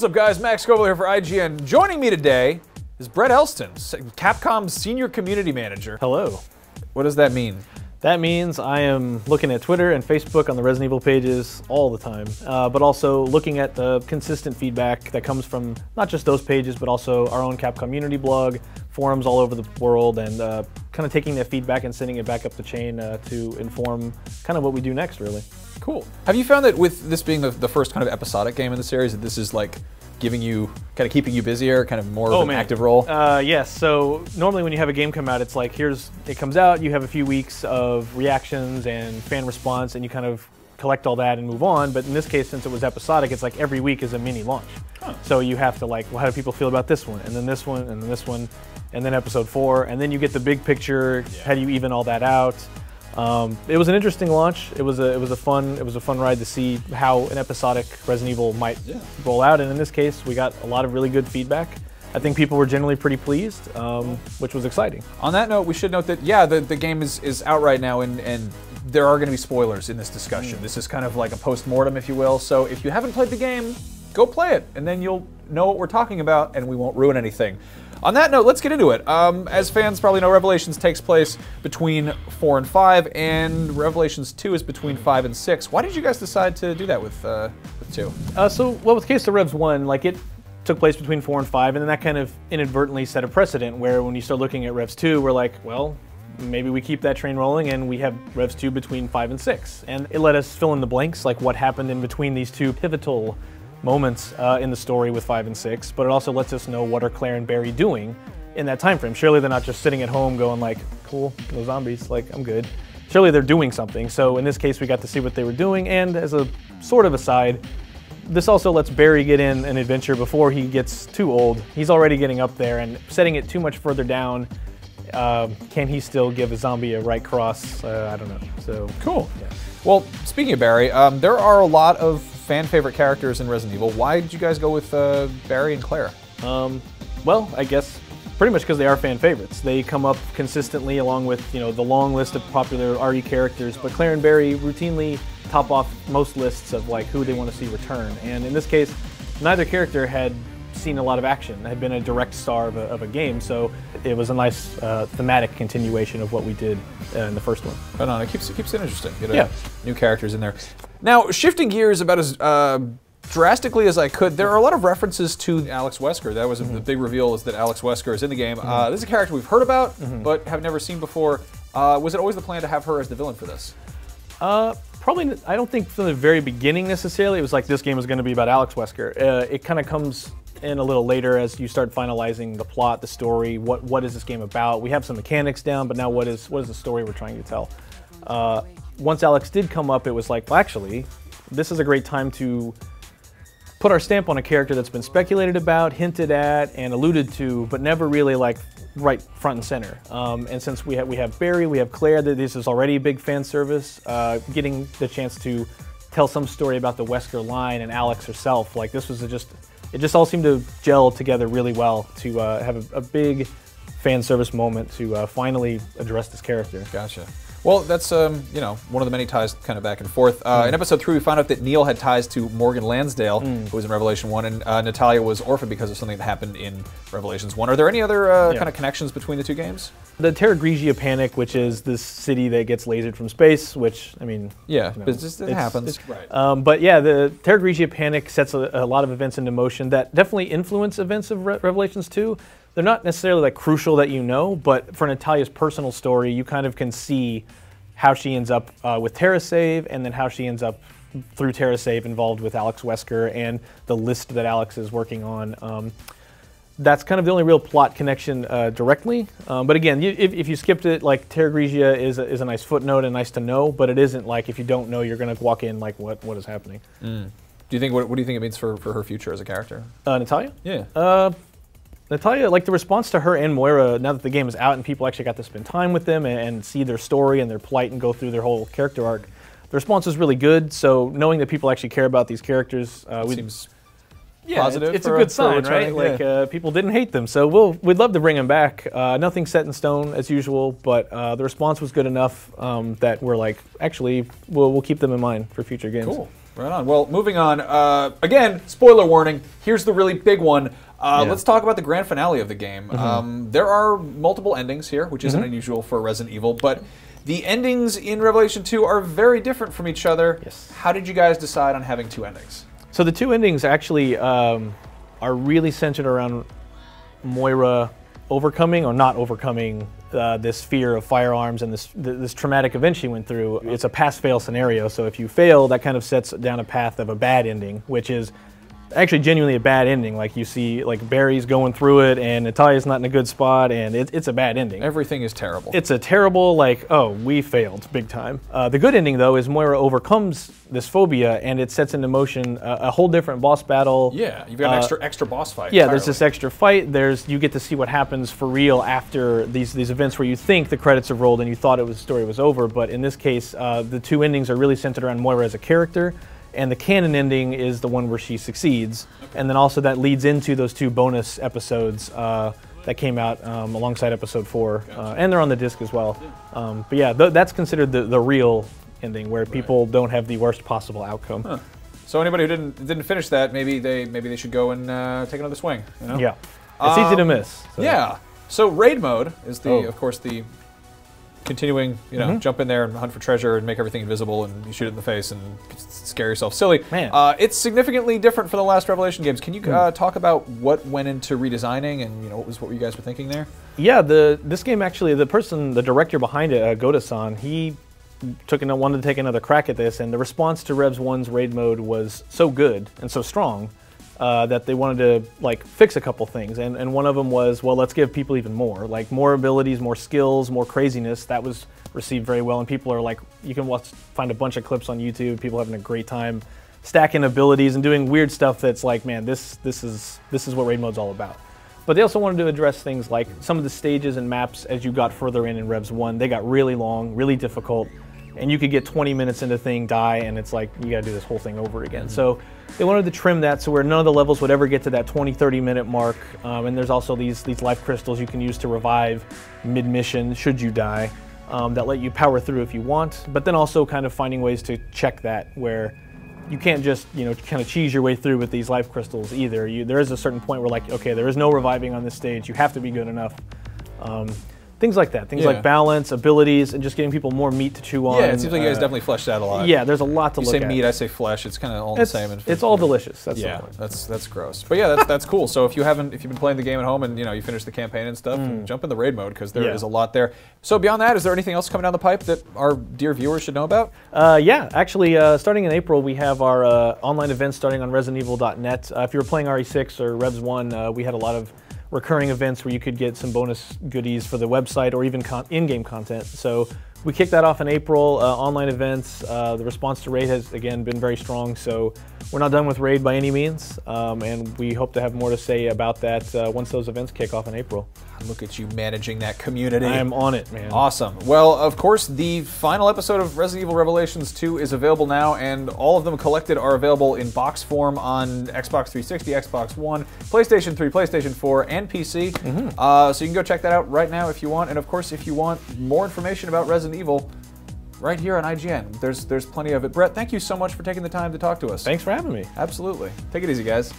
What's up, guys? Max Scoville here for IGN. Joining me today is Brett Elston, Capcom's Senior Community Manager. Hello. What does that mean? That means I am looking at Twitter and Facebook on the Resident Evil pages all the time, but also looking at the consistent feedback that comes from not just those pages, but also our own Capcom Community blog, forums all over the world, and kind of taking that feedback and sending it back up the chain to inform kind of what we do next, really. Cool. Have you found that with this being the first kind of episodic game in the series, that this is like giving you, kind of keeping you busier, kind of more of an active role? Yes, so normally when you have a game come out, it's like, it comes out, you have a few weeks of reactions and fan response, and you kind of collect all that and move on. But in this case, since it was episodic, it's like every week is a mini launch. Huh. So you have to like, well, how do people feel about this one, and then this one, and then this one, and then episode 4, and then you get the big picture. Yeah. How do you even all that out? It was an interesting launch. It was a fun ride to see how an episodic Resident Evil might roll out, and in this case, we got a lot of really good feedback. I think people were generally pretty pleased, which was exciting. On that note, we should note that the game is out right now, and there are going to be spoilers in this discussion. This is kind of like a post-mortem, if you will. So if you haven't played the game, go play it, and then you'll know what we're talking about, and we won't ruin anything. On that note, let's get into it. As fans probably know, Revelations takes place between 4 and 5, and Revelations 2 is between 5 and 6. Why did you guys decide to do that with 2? Well, with case of Revs 1, like it took place between 4 and 5, and then that kind of inadvertently set a precedent where when you start looking at Revs 2, we're like, well, maybe we keep that train rolling and we have Revs 2 between 5 and 6. And it let us fill in the blanks, like what happened in between these two pivotal moments in the story with 5 and 6, but it also lets us know what are Claire and Barry doing in that time frame. Surely they're not just sitting at home going like, cool, no zombies, like I'm good. Surely they're doing something. So in this case, we got to see what they were doing, and as a sort of aside, this also lets Barry get in an adventure before he gets too old. He's already getting up there, and setting it too much further down, can he still give a zombie a right cross? I don't know. So cool. Yeah. Well, speaking of Barry, there are a lot of fan favorite characters in Resident Evil. Why did you guys go with Barry and Claire? Well, I guess pretty much because they are fan favorites. They come up consistently along with the long list of popular RE characters, but Claire and Barry routinely top off most lists of like who they want to see return. And in this case, neither character had seen a lot of action, had been a direct star of a game, so it was a nice thematic continuation of what we did in the first one. Right on, it keeps it interesting. New characters in there. Now, shifting gears about as drastically as I could, there are a lot of references to Alex Wesker. That was the big reveal, is that Alex Wesker is in the game. This is a character we've heard about, but have never seen before. Was it always the plan to have her as the villain for this? Probably, I don't think from the very beginning necessarily. It was like this game was going to be about Alex Wesker. It kind of comes in a little later as you start finalizing the plot, the story. What is this game about? We have some mechanics down, but now what is the story we're trying to tell? Once Alex did come up, it was like, well, actually, this is a great time to put our stamp on a character that's been speculated about, hinted at, and alluded to, but never really like right front and center. And since we have Barry, we have Claire, that this is already a big fan service, getting the chance to tell some story about the Wesker line and Alex herself, like this was it just all seemed to gel together really well to have a big fan service moment to finally address this character. Gotcha. Well, that's one of the many ties kind of back and forth. In episode 3, we found out that Neil had ties to Morgan Lansdale, who was in Revelation 1, and Natalia was orphaned because of something that happened in Revelations 1. Are there any other kind of connections between the two games? The Terra Grigia panic, which is this city that gets lasered from space, which, I mean... Yeah, it happens. Right. But yeah, the Terra Grigia panic sets a lot of events into motion that definitely influence events of Revelations 2. They're not necessarily like crucial that you know, but for Natalia's personal story, you kind of can see how she ends up with TerraSave, and then how she ends up through TerraSave involved with Alex Wesker and the list that Alex is working on. That's kind of the only real plot connection directly. But again, if you skipped it, like Terra Grigia is a nice footnote and nice to know, but it isn't like if you don't know, you're going to walk in like what is happening. Do you think what do you think it means for her future as a character? Natalia? Yeah. Natalia, like the response to her and Moira, now that the game is out and people actually got to spend time with them and see their story and their plight and go through their whole character arc, the response is really good. So knowing that people actually care about these characters, seems positive. It's a good sign, right? Like people didn't hate them, so we'd love to bring them back. Nothing set in stone as usual, but the response was good enough that we're like, actually, we'll keep them in mind for future games. Cool. Right on. Well, moving on. Again, spoiler warning. Here's the really big one. Let's talk about the grand finale of the game. There are multiple endings here, which isn't unusual for Resident Evil, but the endings in Revelation 2 are very different from each other. Yes. How did you guys decide on having 2 endings? So the 2 endings actually are really centered around Moira overcoming or not overcoming this fear of firearms and this traumatic event she went through. It's a pass-fail scenario, so if you fail, that kind of sets down a path of a bad ending, which is actually genuinely a bad ending. Like you see, like Barry's going through it, and Natalia's not in a good spot, and it's a bad ending. Everything is terrible. It's a terrible, like, oh, we failed big time. The good ending, though, is Moira overcomes this phobia, and it sets into motion a whole different boss battle. Yeah, you've got an extra boss fight. Yeah, there's this extra fight. You get to see what happens for real after these events where you think the credits have rolled and you thought the story was over. But in this case, the 2 endings are really centered around Moira as a character. And the canon ending is the one where she succeeds. And then also that leads into those 2 bonus episodes that came out alongside episode 4. And they're on the disc as well. But yeah, that's considered the real ending, where people don't have the worst possible outcome. Huh. So anybody who didn't finish that, maybe they should go and take another swing. You know? Yeah, it's easy to miss. So. Yeah. So raid mode is of course the continuing, jump in there and hunt for treasure and make everything invisible and you shoot it in the face and scare yourself silly. Man. It's significantly different from the last Revelation games. Can you talk about what went into redesigning and what you guys were thinking there? Yeah, this game actually, the director behind it, Goda-san, he wanted to take another crack at this, and the response to Revs 1's raid mode was so good and so strong that they wanted to fix a couple things, and one of them was, well, let's give people even more, more abilities, more skills, more craziness. That was received very well, and people are you can find a bunch of clips on YouTube, people having a great time stacking abilities and doing weird stuff that's man, this is what raid mode's all about. But they also wanted to address things like some of the stages and maps as you got further in Revs 1, they got really long, really difficult, and you could get 20 minutes into a thing, die, and it's you gotta do this whole thing over again. So they wanted to trim that so where none of the levels would ever get to that 20-30 minute mark. And there's also these life crystals you can use to revive mid-mission should you die, that let you power through if you want, but then also kind of finding ways to check that where you can't just kind of cheese your way through with these life crystals either. There is a certain point where okay, there is no reviving on this stage, you have to be good enough. Things like that. Things like balance, abilities, and just getting people more meat to chew on. Yeah, it seems like you guys definitely fleshed out a lot. Yeah, there's a lot to look at. You say meat, I say flesh. It's kind of all the same. It's all delicious. That's yeah, the point. that's gross. But yeah, that's cool. So if you've been playing the game at home and you finished the campaign and stuff, jump in the raid mode because there is a lot there. So beyond that, is there anything else coming down the pipe that our dear viewers should know about? Yeah, actually, starting in April, we have our online events starting on ResidentEvil.net. If you were playing RE6 or Revs 1, we had a lot of recurring events where you could get some bonus goodies for the website or even in-game content. So we kicked that off in April, online events. The response to Raid has, again, been very strong, so we're not done with Raid by any means, and we hope to have more to say about that once those events kick off in April. Look at you managing that community. I am on it, man. Awesome. Well, of course, the final episode of Resident Evil Revelations 2 is available now, and all of them collected are available in box form on Xbox 360, Xbox One, PlayStation 3, PlayStation 4, and PC. So you can go check that out right now if you want. And of course, if you want more information about Resident Evil, right here on IGN, there's plenty of it. Brett, thank you so much for taking the time to talk to us. Thanks for having me. Absolutely. Take it easy, guys.